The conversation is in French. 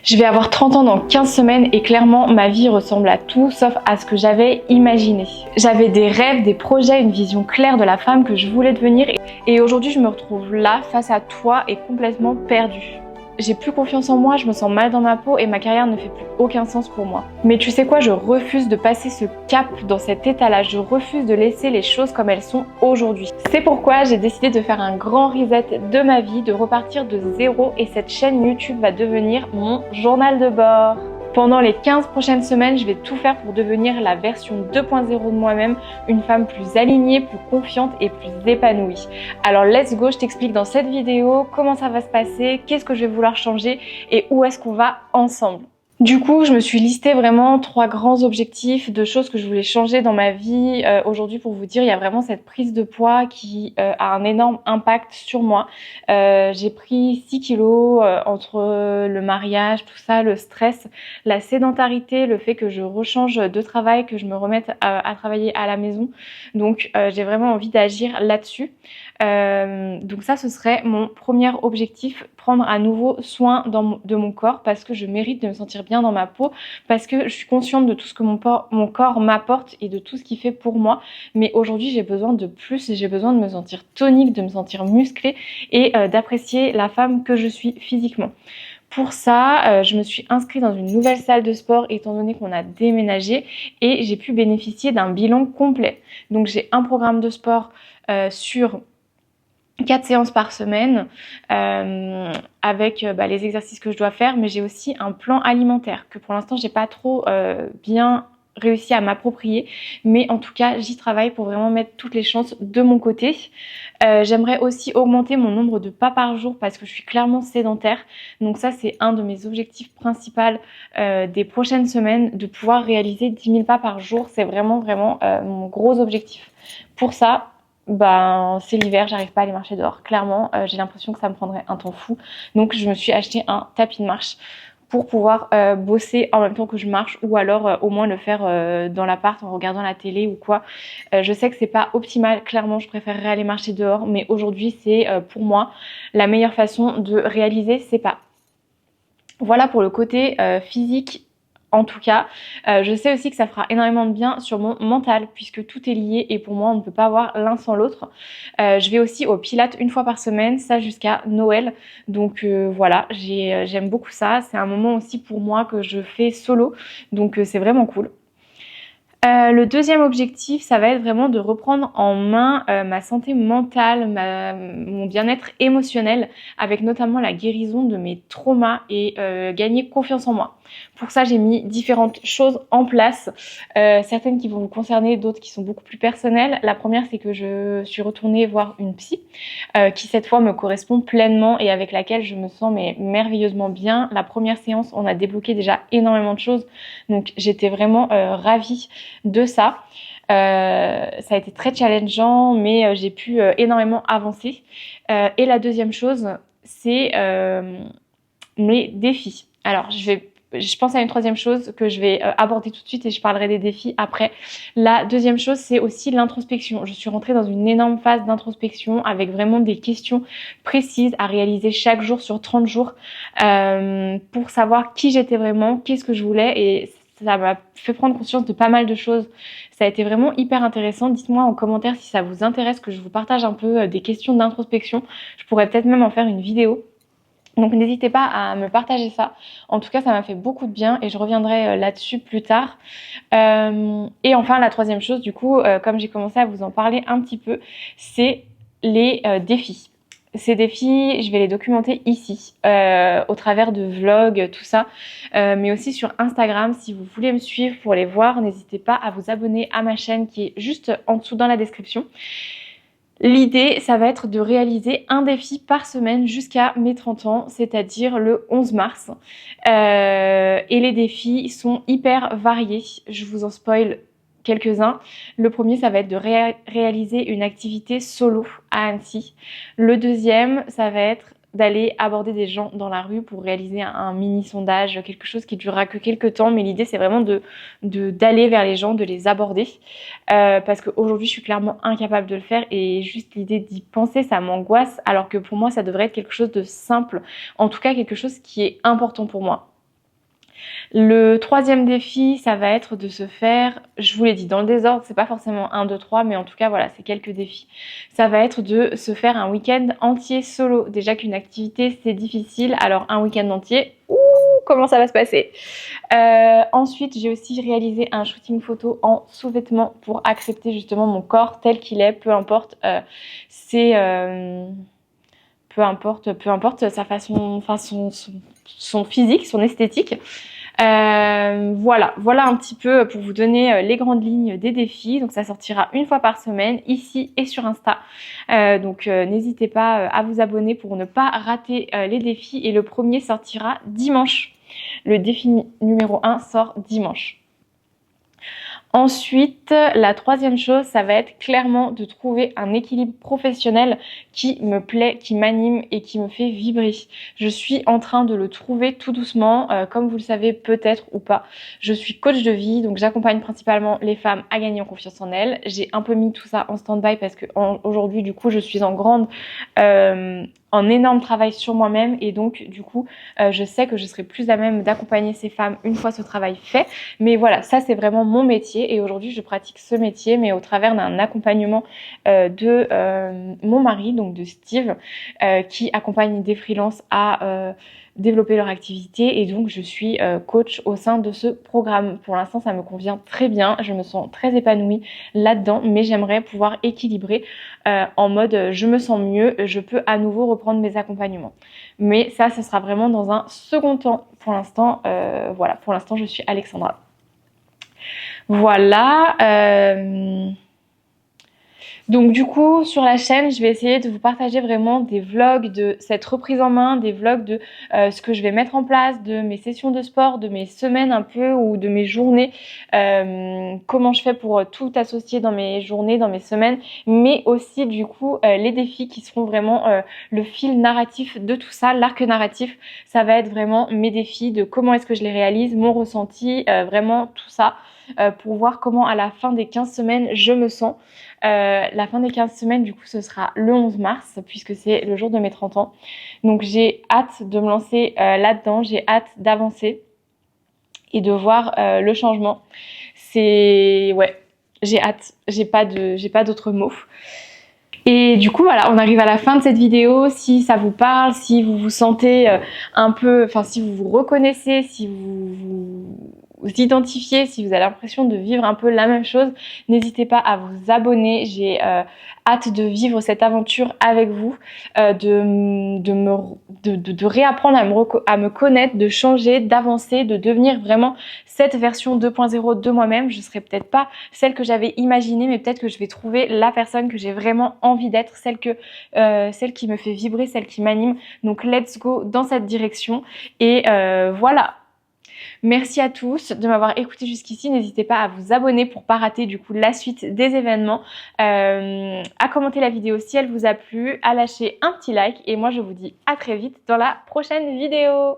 Je vais avoir 30 ans dans 15 semaines et clairement ma vie ressemble à tout sauf à ce que j'avais imaginé. J'avais des rêves, des projets, une vision claire de la femme que je voulais devenir et aujourd'hui je me retrouve là face à toi et complètement perdue. J'ai plus confiance en moi, je me sens mal dans ma peau et ma carrière ne fait plus aucun sens pour moi. Mais tu sais quoi, je refuse de passer ce cap dans cet état-là, je refuse de laisser les choses comme elles sont aujourd'hui. C'est pourquoi j'ai décidé de faire un grand reset de ma vie, de repartir de zéro et cette chaîne YouTube va devenir mon journal de bord. Pendant les 15 prochaines semaines, je vais tout faire pour devenir la version 2.0 de moi-même, une femme plus alignée, plus confiante et plus épanouie. Alors let's go, je t'explique dans cette vidéo comment ça va se passer, qu'est-ce que je vais vouloir changer et où est-ce qu'on va ensemble. Du coup, je me suis listé vraiment 3 grands objectifs de choses que je voulais changer dans ma vie. Aujourd'hui, pour vous dire, il y a vraiment cette prise de poids qui a un énorme impact sur moi. J'ai pris 6 kilos entre le mariage, tout ça, le stress, la sédentarité, le fait que je rechange de travail, que je me remette à travailler à la maison. Donc, j'ai vraiment envie d'agir là-dessus. Donc ça, ce serait mon premier objectif, prendre à nouveau soin de mon corps parce que je mérite de me sentir bien dans ma peau, parce que je suis consciente de tout ce que mon corps m'apporte et de tout ce qu'il fait pour moi. Mais aujourd'hui, j'ai besoin de plus, j'ai besoin de me sentir tonique, de me sentir musclée et d'apprécier la femme que je suis physiquement. Pour ça, je me suis inscrite dans une nouvelle salle de sport étant donné qu'on a déménagé et j'ai pu bénéficier d'un bilan complet. Donc j'ai un programme de sport sur 4 séances par semaine avec les exercices que je dois faire, mais j'ai aussi un plan alimentaire que pour l'instant j'ai pas trop bien réussi à m'approprier, mais en tout cas j'y travaille pour vraiment mettre toutes les chances de mon côté. J'aimerais aussi augmenter mon nombre de pas par jour parce que je suis clairement sédentaire, donc ça c'est un de mes objectifs principaux des prochaines semaines, de pouvoir réaliser 10 000 pas par jour. C'est vraiment mon gros objectif. Pour ça, c'est l'hiver, j'arrive pas à aller marcher dehors. Clairement, j'ai l'impression que ça me prendrait un temps fou. Donc je me suis acheté un tapis de marche pour pouvoir bosser en même temps que je marche ou alors au moins le faire dans l'appart en regardant la télé ou quoi. Je sais que c'est pas optimal, clairement je préférerais aller marcher dehors, mais aujourd'hui c'est pour moi la meilleure façon de réaliser ces pas. Voilà pour le côté physique. En tout cas, je sais aussi que ça fera énormément de bien sur mon mental puisque tout est lié et pour moi on ne peut pas avoir l'un sans l'autre. Je vais aussi au Pilates une fois par semaine, ça jusqu'à Noël. Donc voilà, j'aime beaucoup ça. C'est un moment aussi pour moi que je fais solo, donc c'est vraiment cool. Le deuxième objectif, ça va être vraiment de reprendre en main ma santé mentale, mon bien-être émotionnel, avec notamment la guérison de mes traumas et gagner confiance en moi. Pour ça, j'ai mis différentes choses en place, certaines qui vont vous concerner, d'autres qui sont beaucoup plus personnelles. La première, c'est que je suis retournée voir une psy qui cette fois me correspond pleinement et avec laquelle je me sens merveilleusement bien. La première séance, on a débloqué déjà énormément de choses, donc j'étais vraiment ravie de ça. Ça a été très challengeant, mais j'ai pu énormément avancer. Et la deuxième chose, c'est mes défis. Alors, je pense à une troisième chose que je vais aborder tout de suite et je parlerai des défis après. La deuxième chose, c'est aussi l'introspection. Je suis rentrée dans une énorme phase d'introspection avec vraiment des questions précises à réaliser chaque jour sur 30 jours pour savoir qui j'étais vraiment, qu'est-ce que je voulais, et ça m'a fait prendre conscience de pas mal de choses. Ça a été vraiment hyper intéressant. Dites-moi en commentaire si ça vous intéresse que je vous partage un peu des questions d'introspection. Je pourrais peut-être même en faire une vidéo. Donc n'hésitez pas à me partager ça. En tout cas, ça m'a fait beaucoup de bien et je reviendrai là-dessus plus tard. Et enfin, la troisième chose, du coup, comme j'ai commencé à vous en parler un petit peu, c'est les défis. Ces défis, je vais les documenter ici, au travers de vlogs, tout ça, mais aussi sur Instagram. Si vous voulez me suivre pour les voir, n'hésitez pas à vous abonner à ma chaîne qui est juste en dessous dans la description. L'idée, ça va être de réaliser un défi par semaine jusqu'à mes 30 ans, c'est-à-dire le 11 mars. Et les défis sont hyper variés, je vous en spoil quelques-uns. Le premier, ça va être de réaliser une activité solo à Annecy. Le deuxième, ça va être d'aller aborder des gens dans la rue pour réaliser un mini sondage, quelque chose qui durera que quelques temps, mais l'idée c'est vraiment d'aller vers les gens, de les aborder, parce qu'aujourd'hui je suis clairement incapable de le faire et juste l'idée d'y penser ça m'angoisse, alors que pour moi ça devrait être quelque chose de simple, en tout cas quelque chose qui est important pour moi. Le troisième défi, ça va être de se faire, je vous l'ai dit dans le désordre, c'est pas forcément 1, 2, 3, mais en tout cas voilà, c'est quelques défis. Ça va être de se faire un week-end entier solo. Déjà qu'une activité c'est difficile, alors un week-end entier, ouh, comment ça va se passer? Ensuite, j'ai aussi réalisé un shooting photo en sous-vêtements pour accepter justement mon corps tel qu'il est, peu importe peu importe sa façon, enfin son physique, son esthétique. Voilà un petit peu pour vous donner les grandes lignes des défis. Donc ça sortira une fois par semaine ici et sur Insta. Donc n'hésitez pas à vous abonner pour ne pas rater les défis. Et le premier sortira dimanche. Le défi numéro 1 sort dimanche. Ensuite, la troisième chose, ça va être clairement de trouver un équilibre professionnel qui me plaît, qui m'anime et qui me fait vibrer. Je suis en train de le trouver tout doucement, comme vous le savez peut-être ou pas. Je suis coach de vie, donc j'accompagne principalement les femmes à gagner en confiance en elles. J'ai un peu mis tout ça en stand-by parce que aujourd'hui, du coup, je suis en énorme travail sur moi-même et donc du coup je sais que je serai plus à même d'accompagner ces femmes une fois ce travail fait, mais voilà, ça c'est vraiment mon métier et aujourd'hui je pratique ce métier mais au travers d'un accompagnement de mon mari, donc de Steve, qui accompagne des freelances à développer leur activité et donc je suis coach au sein de ce programme. Pour l'instant ça me convient très bien, je me sens très épanouie là-dedans, mais j'aimerais pouvoir équilibrer en mode je me sens mieux, je peux à nouveau reprendre mes accompagnements. Mais ça sera vraiment dans un second temps. Pour l'instant, voilà, pour l'instant je suis Alexandra. Voilà. Donc du coup sur la chaîne je vais essayer de vous partager vraiment des vlogs de cette reprise en main, des vlogs de ce que je vais mettre en place, de mes sessions de sport, de mes semaines un peu ou de mes journées, comment je fais pour tout associer dans mes journées, dans mes semaines, mais aussi du coup les défis qui seront vraiment le fil narratif de tout ça, l'arc narratif, ça va être vraiment mes défis de comment est-ce que je les réalise, mon ressenti, vraiment tout ça pour voir comment à la fin des 15 semaines je me sens. La fin des 15 semaines, du coup, ce sera le 11 mars, puisque c'est le jour de mes 30 ans. Donc, j'ai hâte de me lancer là-dedans. J'ai hâte d'avancer et de voir le changement. Ouais, j'ai hâte. J'ai pas d'autres mots. Et du coup, voilà, on arrive à la fin de cette vidéo. Si ça vous parle, si vous vous sentez un peu, enfin, si vous vous reconnaissez, si vous identifiez, si vous avez l'impression de vivre un peu la même chose, n'hésitez pas à vous abonner. J'ai hâte de vivre cette aventure avec vous, de réapprendre à me connaître, de changer, d'avancer, de devenir vraiment cette version 2.0 de moi-même. Je serai peut-être pas celle que j'avais imaginée, mais peut-être que je vais trouver la personne que j'ai vraiment envie d'être, celle qui me fait vibrer, celle qui m'anime. Donc let's go dans cette direction. Et voilà. Merci à tous de m'avoir écouté jusqu'ici. N'hésitez pas à vous abonner pour pas rater du coup la suite des événements, à commenter la vidéo si elle vous a plu, à lâcher un petit like et moi je vous dis à très vite dans la prochaine vidéo.